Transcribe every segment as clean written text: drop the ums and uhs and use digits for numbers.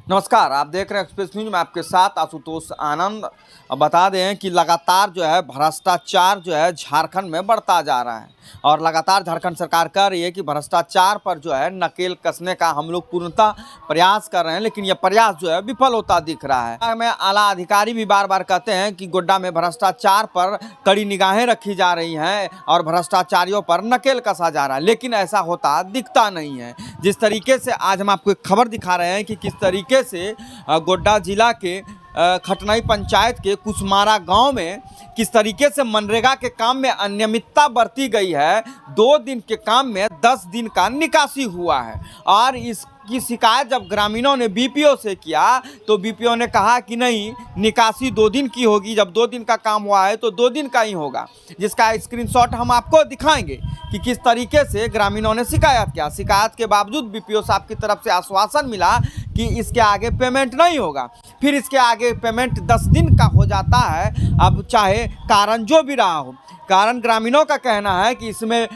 नमस्कार, आप देख रहे हैं एक्सप्रेस न्यूज में आपके साथ आशुतोष आनंद। अब बता दें कि लगातार जो है भ्रष्टाचार जो है झारखंड में बढ़ता जा रहा है और लगातार झारखंड सरकार कह रही है कि भ्रष्टाचार पर जो है नकेल कसने का हम लोग पूर्णतः प्रयास कर रहे हैं, लेकिन यह प्रयास जो है विफल होता दिख रहा है। हमें आला अधिकारी भी बार बार कहते हैं कि गोड्डा में भ्रष्टाचार पर कड़ी निगाहें रखी जा रही हैं और भ्रष्टाचारियों पर नकेल कसा जा रहा है, लेकिन ऐसा होता दिखता नहीं है। जिस तरीके से आज हम आपको एक खबर दिखा रहे हैं कि किस तरीके से गोड्डा जिला के खटनई पंचायत के कुसमारा गांव में किस तरीके से मनरेगा के काम में अनियमितता बरती गई है। 2 दिन के काम में 10 दिन का निकासी हुआ है और इसकी शिकायत जब ग्रामीणों ने बीपीओ से किया तो बीपीओ ने कहा कि नहीं, निकासी 2 दिन की होगी। जब 2 दिन का काम हुआ है तो 2 दिन का ही होगा, जिसका स्क्रीनशॉट हम आपको दिखाएंगे कि किस तरीके से ग्रामीणों ने शिकायत किया। शिकायत के बावजूद बीपीओ साहब की तरफ से आश्वासन मिला कि इसके आगे पेमेंट नहीं होगा, फिर इसके आगे पेमेंट 10 दिन का हो जाता है। अब चाहे कारण जो भी रहा हो, कारण ग्रामीणों का कहना है कि इसमें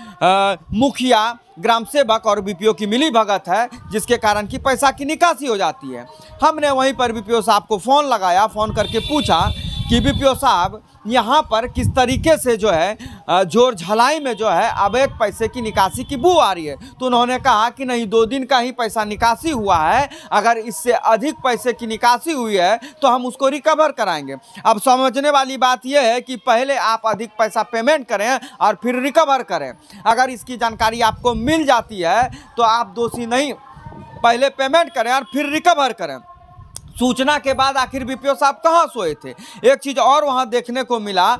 मुखिया, ग्राम सेवक और बीपीओ की मिली भगत है, जिसके कारण कि पैसा की निकासी हो जाती है। हमने वहीं पर बीपीओ साहब को फ़ोन लगाया, फ़ोन करके पूछा कि बीपीओ साहब यहाँ पर किस तरीके से जो है जोर झलाई में जो है अवैध पैसे की निकासी की बू आ रही है। तो उन्होंने कहा कि नहीं, 2 दिन का ही पैसा निकासी हुआ है, अगर इससे अधिक पैसे की निकासी हुई है तो हम उसको रिकवर कराएंगे। अब समझने वाली बात यह है कि पहले आप अधिक पैसा पेमेंट करें और फिर रिकवर करें। अगर इसकी जानकारी आपको मिल जाती है तो आप दोषी नहीं, पहले पेमेंट करें और फिर रिकवर करें। सूचना के बाद आखिर बीपीओ साहब कहाँ सोए थे। एक चीज़ और वहाँ देखने को मिला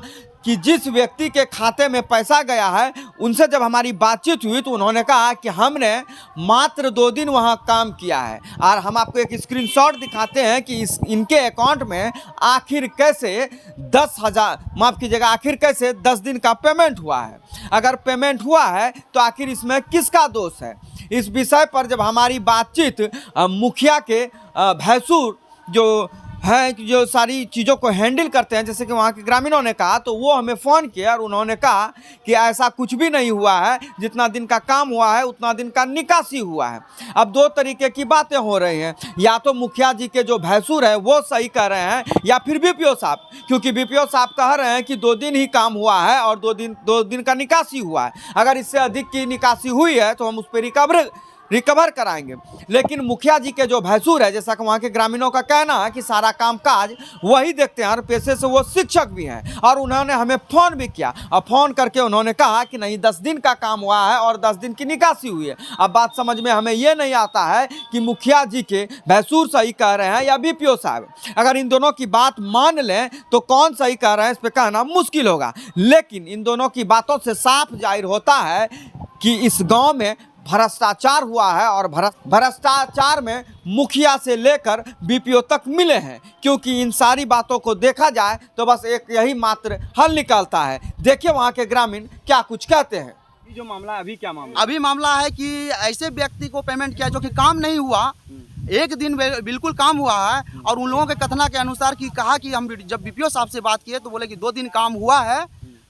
कि जिस व्यक्ति के खाते में पैसा गया है उनसे जब हमारी बातचीत हुई तो उन्होंने कहा कि हमने मात्र 2 दिन वहाँ काम किया है। और हम आपको एक स्क्रीनशॉट दिखाते हैं कि इनके अकाउंट में आखिर कैसे 10,000, माफ़ कीजिएगा, आखिर कैसे 10 दिन का पेमेंट हुआ है। अगर पेमेंट हुआ है तो आखिर इसमें किसका दोष है। इस विषय पर जब हमारी बातचीत मुखिया के भैंसूर जो हैं, जो सारी चीज़ों को हैंडल करते हैं, जैसे कि वहाँ के ग्रामीणों ने कहा, तो वो हमें फ़ोन किया और उन्होंने कहा कि ऐसा कुछ भी नहीं हुआ है, जितना दिन का काम हुआ है उतना दिन का निकासी हुआ है। अब 2 तरीके की बातें हो रही हैं, या तो मुखिया जी के जो भैंसूर है वो सही कह रहे हैं या फिर बीपीओ साहब, क्योंकि बीपीओ साहब कह रहे हैं कि 2 दिन ही काम हुआ है और 2 दिन का निकासी हुआ है। अगर इससे अधिक की निकासी हुई है तो हम उस पर रिकवर कराएंगे। लेकिन मुखिया जी के जो भैंसूर है, जैसा कि वहाँ के ग्रामीणों का कहना है कि सारा काम काज वही देखते हैं और पेशे से वो शिक्षक भी हैं, और उन्होंने हमें फ़ोन भी किया और फ़ोन करके उन्होंने कहा कि नहीं, 10 दिन का काम हुआ है और 10 दिन की निकासी हुई है। अब बात समझ में हमें ये नहीं आता है कि मुखिया जी के भैंसूर सही कह रहे हैं या बीपीओ साहब। अगर इन दोनों की बात मान लें तो कौन सही कह रहे हैं इस पर कहना मुश्किल होगा, लेकिन इन दोनों की बातों से साफ जाहिर होता है कि इस गाँव में भ्रष्टाचार हुआ है और भ्रष्टाचार में मुखिया से लेकर बीपीओ तक मिले हैं। क्योंकि इन सारी बातों को देखा जाए तो बस एक यही मात्र हल निकलता है। देखिए वहाँ के ग्रामीण क्या कुछ कहते हैं। जो मामला अभी क्या मामला? अभी मामला है कि ऐसे व्यक्ति को पेमेंट किया जो कि काम नहीं हुआ, 1 दिन बिल्कुल काम हुआ है, और उन लोगों के कथना के अनुसार कि कहा कि हम जब बीपीओ साहब से बात किए तो बोले कि 2 दिन काम हुआ है,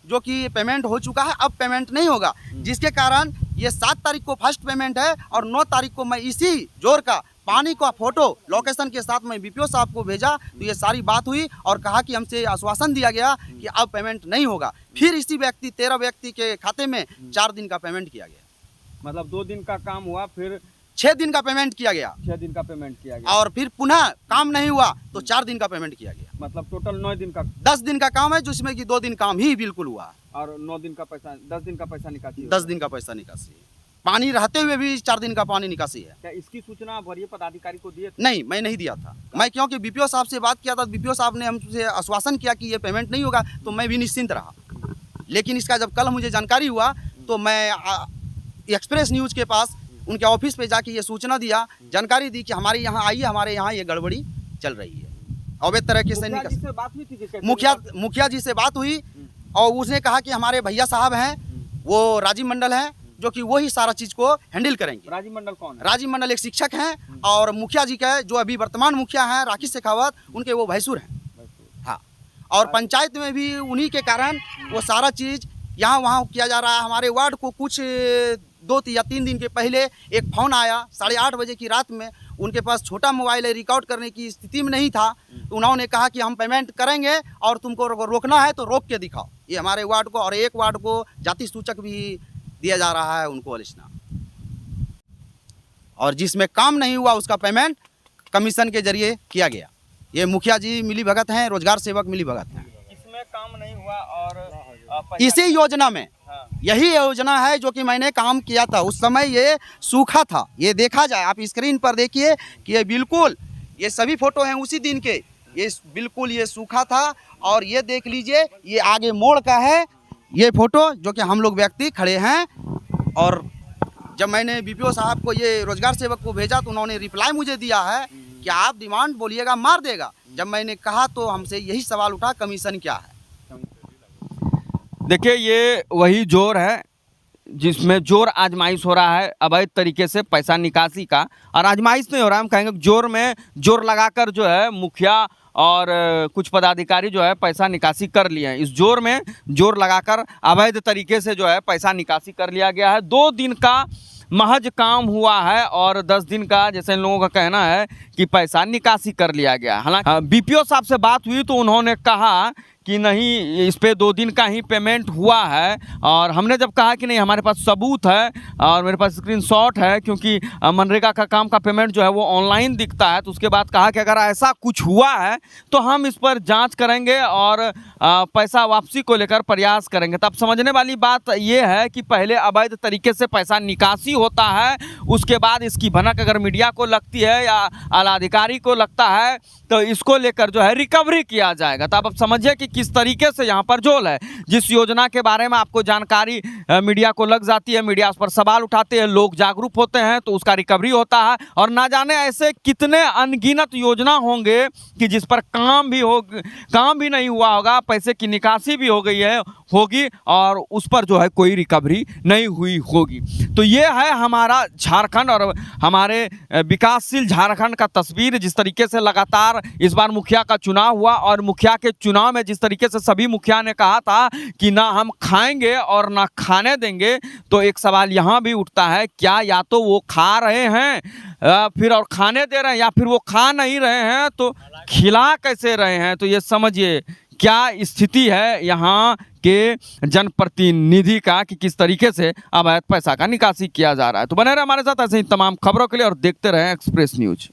जो कि पेमेंट हो चुका है, अब पेमेंट नहीं होगा, जिसके कारण ये 7 तारीख को फर्स्ट पेमेंट है और 9 तारीख को मैं इसी जोर का पानी का फोटो लोकेशन के साथ मैं बीपीओ साहब को भेजा। तो ये सारी बात हुई और कहा कि हमसे आश्वासन दिया गया कि अब पेमेंट नहीं होगा। फिर इसी 13 व्यक्ति के खाते में 4 दिन का पेमेंट किया गया। मतलब 2 दिन का काम हुआ, फिर 6 दिन का पेमेंट किया गया, 6 दिन का पेमेंट किया गया, और फिर पुनः काम नहीं हुआ तो 4 दिन का पेमेंट किया गया। मतलब टोटल 9 दिन का, 10 दिन का काम है, जिसमें कि 2 दिन काम ही बिल्कुल हुआ और 9 दिन का पैसा, 10 दिन का पैसा निकासी। 10 दिन का पैसा निकासी, पानी रहते हुए भी 4 दिन का पानी निकासी है। क्या इसकी सूचना वरीय पदाधिकारी को दिए थे? नहीं, मैं नहीं दिया था। मैं क्योंकि बीपीओ साहब से बात किया था, बीपीओ साहब ने हमसे आश्वासन किया कि ये पेमेंट नहीं होगा, तो मैं भी निश्चिंत रहा। लेकिन इसका जब कल मुझे जानकारी हुआ तो मैं एक्सप्रेस न्यूज़ के पास उनके ऑफिस पे जाके ये सूचना दिया, जानकारी दी कि हमारे यहाँ आइए, हमारे यहाँ ये गड़बड़ी चल रही है, अवैध तरीके से मुखिया जी से बात हुई और उसने कहा कि हमारे भैया साहब हैं, वो राजीव मंडल हैं, जो कि वही सारा चीज़ को हैंडल करेंगे। राजीव मंडल कौन है? राजीव मंडल एक शिक्षक हैं, और मुखिया जी का जो अभी वर्तमान मुखिया हैं राकेश शेखावत, उनके वो भैंसूर हैं। हाँ, और पंचायत में भी उन्हीं के कारण वो सारा चीज़ यहाँ वहाँ किया जा रहा है। हमारे वार्ड को कुछ 2 या 3 दिन के पहले एक फ़ोन आया 8:30 बजे की रात में। उनके पास छोटा मोबाइल है, रिकॉर्ड करने की स्थिति में नहीं था। तो उन्होंने कहा कि हम पेमेंट करेंगे और तुमको रोकना है तो रोक के दिखाओ। ये हमारे वार्ड को, और एक वार्ड को जाति सूचक भी दिया जा रहा है उनको अलिस्ना, और जिसमें काम नहीं हुआ उसका पेमेंट कमीशन के जरिए किया गया। ये मुखिया जी मिली भगत हैं, रोजगार सेवक मिली भगत हैं। इसमें काम नहीं हुआ और इसी योजना में, हाँ। यही योजना है जो कि मैंने काम किया था। उस समय ये सूखा था, ये देखा जाए, आप स्क्रीन पर देखिए कि ये बिल्कुल, ये सभी फोटो हैं उसी दिन के, ये बिल्कुल ये सूखा था। और ये देख लीजिए, ये आगे मोड़ का है ये फोटो जो कि हम लोग व्यक्ति खड़े हैं। और जब मैंने बीपीओ साहब को, ये रोजगार सेवक को भेजा तो उन्होंने रिप्लाई मुझे दिया है कि आप डिमांड बोलिएगा मार देगा। जब मैंने कहा तो हमसे यही सवाल उठा, कमीशन क्या है। देखिए, ये वही जोर है जिसमें जोर आजमाइश हो रहा है अवैध तरीके से पैसा निकासी का। और आजमाइश नहीं हो रहा, हम कहेंगे जोर में जोर लगाकर जो है मुखिया और कुछ पदाधिकारी जो है पैसा निकासी कर लिए हैं। इस जोर में जोर लगाकर अवैध तरीके से जो है पैसा निकासी कर लिया गया है। 2 दिन का महज काम हुआ है और 10 दिन का, जैसे इन लोगों का कहना है, कि पैसा निकासी कर लिया गया। हालांकि बीपीओ साहब से बात हुई तो उन्होंने कहा कि नहीं, इस पे 2 दिन का ही पेमेंट हुआ है। और हमने जब कहा कि नहीं, हमारे पास सबूत है और मेरे पास स्क्रीनशॉट है, क्योंकि मनरेगा का काम का पेमेंट जो है वो ऑनलाइन दिखता है, तो उसके बाद कहा कि अगर ऐसा कुछ हुआ है तो हम इस पर जांच करेंगे और पैसा वापसी को लेकर प्रयास करेंगे। तब समझने वाली बात ये है कि पहले अवैध तरीके से पैसा निकासी होता है, उसके बाद इसकी भनक अगर मीडिया को लगती है या आलाधिकारी को लगता है तो इसको लेकर जो है रिकवरी किया जाएगा। तो आप समझिए कि किस तरीके से यहाँ पर जोल है। जिस योजना के बारे में आपको जानकारी मीडिया को लग जाती है, मीडिया उस पर सवाल उठाते हैं, लोग जागरूक होते हैं, तो उसका रिकवरी होता है। और ना जाने ऐसे कितने अनगिनत योजना होंगे कि जिस पर काम भी नहीं हुआ होगा, पैसे की निकासी भी हो गई है होगी और उस पर जो है कोई रिकवरी नहीं हुई होगी। तो ये है हमारा झारखंड और हमारे विकासशील झारखंड का तस्वीर। जिस तरीके से लगातार इस बार मुखिया का चुनाव हुआ और मुखिया के चुनाव में जिस तरीके से सभी मुखिया ने कहा था कि ना हम खाएंगे और ना खाने देंगे, तो एक सवाल यहाँ भी उठता है, क्या या तो वो खा रहे हैं फिर और खाने दे रहे हैं, या फिर वो खा नहीं रहे हैं तो खिला कैसे रहे हैं। तो ये समझिए क्या स्थिति है यहाँ के जनप्रतिनिधि का कि किस तरीके से अवैध पैसा का निकासी किया जा रहा है। तो बने रहे हमारे साथ ऐसे ही तमाम खबरों के लिए और देखते रहें एक्सप्रेस न्यूज।